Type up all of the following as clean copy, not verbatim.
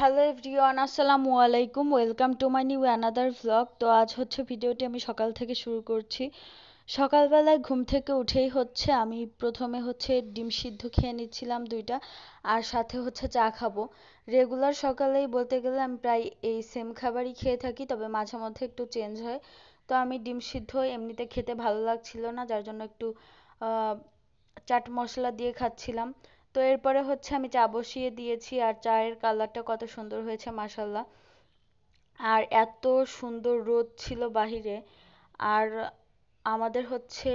Hello everyone, আসসালামু আলাইকুম। Welcome to my new another vlog. তো আজ হচ্ছে ভিডিওটি আমি সকাল থেকে শুরু করছি। সকালবেলায় ঘুম থেকে উঠেই হচ্ছে আমি প্রথমে হচ্ছে ডিম সিদ্ধ খেয়ে নিচ্ছিলাম দুইটা, আর সাথে হচ্ছে চা খাবো। রেগুলার সকালেই বলতে গেলে আমি প্রায় এই সেম খাবারই খেয়ে থাকি, তবে মাঝে মধ্যে একটু চেঞ্জ হয়। তো আমি ডিম সিদ্ধ এমনিতে খেতে ভালো লাগছিল না, যার জন্য একটু চাট মশলা দিয়ে খাচ্ছিলাম। তো এরপরে হচ্ছে আমি চা বসিয়ে দিয়েছি, আর চায়ের কালারটা কত সুন্দর হয়েছে মাশাল্লাহ। আর এত সুন্দর রোদ ছিল বাহিরে। আর আমাদের হচ্ছে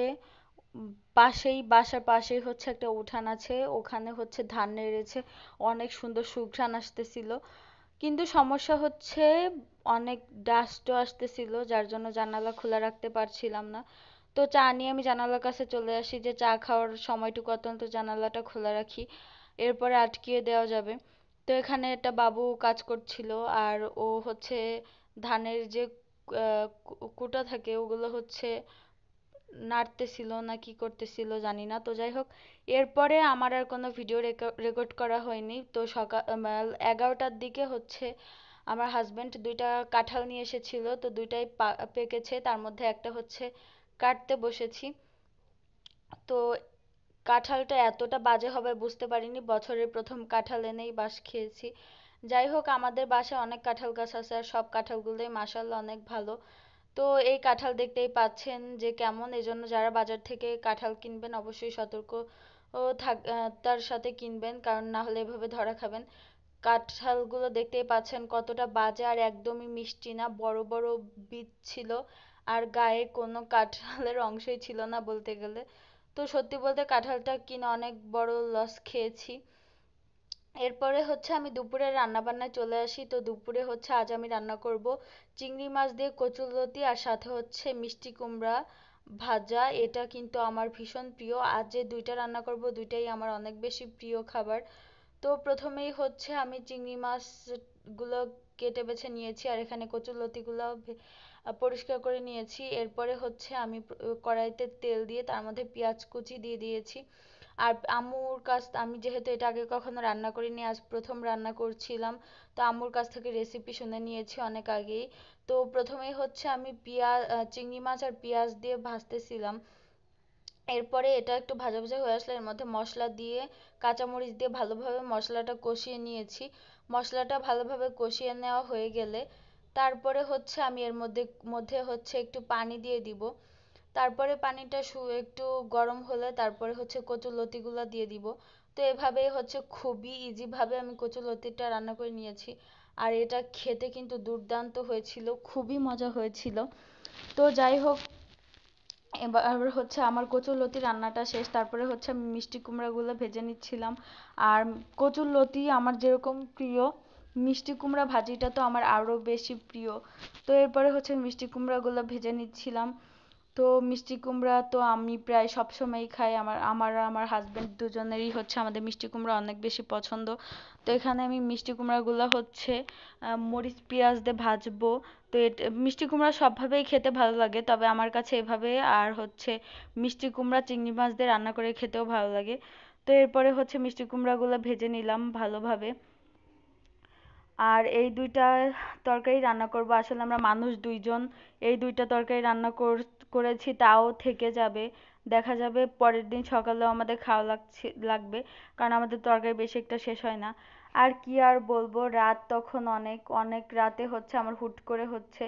বাসার পাশেই হচ্ছে একটা উঠান আছে, ওখানে হচ্ছে ধান নেড়েছে, অনেক সুন্দর সুঘ্রাণ আসতেছিল। কিন্তু সমস্যা হচ্ছে অনেক ডাস্টও আসতেছিল, যার জন্য জানালা খোলা রাখতে পারছিলাম না। তো চা নিয়ে আমি জানালার কাছে চলে আসি, যে চা খাওয়ার সময়টুকু অন্তত জানালাটা খোলা রাখি, এরপরে আটকিয়ে দেওয়া যাবে। তো এখানে একটা বাবু কাজ করছিল, আর ও হচ্ছে ধানের যে কুটা থাকে ওগুলো হচ্ছে নাড়তেছিল না কি করতেছিল জানি না। তো যাই হোক, এরপরে আমার আর কোনো ভিডিও রেকর্ড করা হয়নি। তো সকাল 11টার দিকে হচ্ছে আমার হাজবেন্ড দুইটা কাঁঠাল নিয়ে এসেছিল, তো দুইটাই পেকেছে, তার মধ্যে একটা হচ্ছে কাটতে বসেছি। তো কাঁঠালটা এতটা বাজে হবে বুঝতে পারিনি, বছরের প্রথম কাঁঠাল এনেই বাস খেয়েছি। যাই হোক, আমাদের বাসায় অনেক কাঁঠাল গাছ আছে, আর সব কাঁঠালগুলোই মাশাআল্লাহ অনেক ভালো। তো এই কাঁঠাল দেখতেই পাচ্ছেন যে কেমন, এজন্য যারা বাজার থেকে কাঁঠাল কিনবেন অবশ্যই সতর্ক তার সাথে কিনবেন, কারণ না হলে এভাবে ধরা খাবেন। কাঁঠালগুলো দেখতেই পাচ্ছেন কতটা বাজে, আর একদমই মিষ্টি না, বড় বড় বীজ ছিল, আর গায়ে কোনো কাঁঠালের অংশই ছিল না বলতে গেলে। তো সত্যি বলতে কাঁঠালটা কিনে অনেক বড় লস খেয়েছি। এরপরে হচ্ছে আমি দুপুরে রান্না বান্নায় চলে আসি। তো দুপুরে হচ্ছে আজ আমি রান্না করব চিংড়ি মাছ দিয়ে কচুরলতি, আর সাথে হচ্ছে মিষ্টি কুমড়া ভাজা। এটা কিন্তু আমার ভীষণ প্রিয়। আজ যে দুইটা রান্না করব দুইটাই আমার অনেক বেশি প্রিয় খাবার। তো প্রথমেই হচ্ছে আমি চিংড়ি মাছগুলো কেটে বেছে নিয়েছি, আর এখানে কচুরলতিগুলো পরিষ্কার করে নিয়েছি। এরপরে হচ্ছে আমি কড়াইতে তেল দিয়ে তার মধ্যে পেঁয়াজ কুচি দিয়ে দিয়েছি। আর আমি যেহেতু এটা আগে কখনো রান্না করিনি, আজ প্রথম রান্না করছিলাম, তো আম্মুর কাছ থেকে রেসিপি শুনে নিয়েছি অনেক আগেই। তো প্রথমেই হচ্ছে আমি চিংড়ি মাছ আর পেঁয়াজ দিয়ে ভাজতেছিলাম। এরপরে এটা একটু ভাজা ভাজা হয়ে আসলে এর মধ্যে মশলা দিয়ে কাঁচামরিচ দিয়ে ভালোভাবে মশলাটা কষিয়ে নিয়েছি। মশলাটা ভালোভাবে কষিয়ে নেওয়া হয়ে গেলে তারপরে হচ্ছে আমি এর মধ্যে মধ্যে হচ্ছে একটু পানি দিয়ে দিব। তারপরে পানিটা একটু গরম হলে তারপরে হচ্ছে কচুরলতিগুলো দিয়ে দিব। তো এভাবেই হচ্ছে খুবই ইজি ভাবে আমি কচুরলতিটা রান্না করে নিয়েছি। আর এটা খেতে কিন্তু দুর্দান্ত হয়েছিল, খুবই মজা হয়েছিল। তো যাই হোক, এবার হচ্ছে আমার কচুরলতি রান্নাটা শেষ। তারপরে হচ্ছে আমি মিষ্টি কুমড়াগুলো ভেজে নিচ্ছিলাম। আর কচুরলতি আমার যেরকম প্রিয়, মিষ্টি কুমড়া ভাজিটা তো আমার আরো বেশি প্রিয়। তো এরপরে হচ্ছে মিষ্টি কুমড়াগুলো ভেজে নিচ্ছিলাম। তো মিষ্টি কুমড়া তো আমি প্রায় সব সময়ই খাই, আমার আর আমার হাজবেন্ড দুজনেরই হচ্ছে আমাদের মিষ্টি কুমড়া অনেক বেশি পছন্দ। তো এখানে আমি মিষ্টি কুমড়াগুলো হচ্ছে মরিচ পেঁয়াজ দিয়ে ভাজবো। তো মিষ্টি কুমড়া সবভাবেই খেতে ভালো লাগে, তবে আমার কাছে এভাবে আর হচ্ছে মিষ্টি কুমড়া চিংড়ি মাছ দিয়ে রান্না করে খেতেও ভালো লাগে। তো এরপরে হচ্ছে মিষ্টি কুমড়াগুলো ভেজে নিলাম ভালোভাবে। আর এই দুইটা তরকারি রান্না করব, আসলে আমরা মানুষ দুইজন, এই দুইটা তরকারি রান্না করেছি, তাও থেকে যাবে। দেখা যাবে পরের দিন সকালেও আমাদের খাওয়া লাগবে, কারণ আমাদের তরকারি বেশি একটা শেষ হয় না। আর কি আর বলবো, রাত তখন অনেক অনেক রাতে হচ্ছে আমার হুট করে হচ্ছে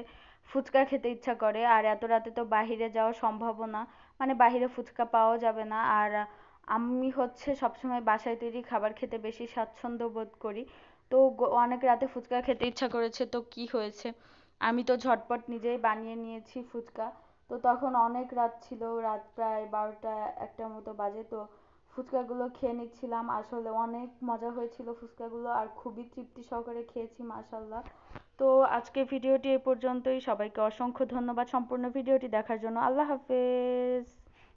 ফুচকা খেতে ইচ্ছা করে, আর এত রাতে তো বাহিরে যাওয়া সম্ভব না, মানে বাহিরে ফুচকা পাওয়া যাবে না। আর আমি হচ্ছে সবসময় বাসায় তৈরি খাবার খেতে বেশি স্বাচ্ছন্দ্য বোধ করি। তো অনেক রাতে ফুচকা খেতে ইচ্ছা করেছে, তো কি হয়েছে, আমি তো ঝটপট নিজেই বানিয়ে নিয়েছি ফুচকা। তো তখন অনেক রাত ছিল, রাত প্রায় 12টা 1টার মতো বাজে। তো ফুচকাগুলো খেয়ে নিচ্ছিলাম, আসলে অনেক মজা হয়েছিল ফুচকাগুলো, আর খুবই তৃপ্তি সহকারে খেয়েছি মাশাআল্লাহ। তো আজকের ভিডিওটি এই পর্যন্তই। সবাইকে অসংখ্য ধন্যবাদ সম্পূর্ণ ভিডিওটি দেখার জন্য। আল্লাহ হাফেজ।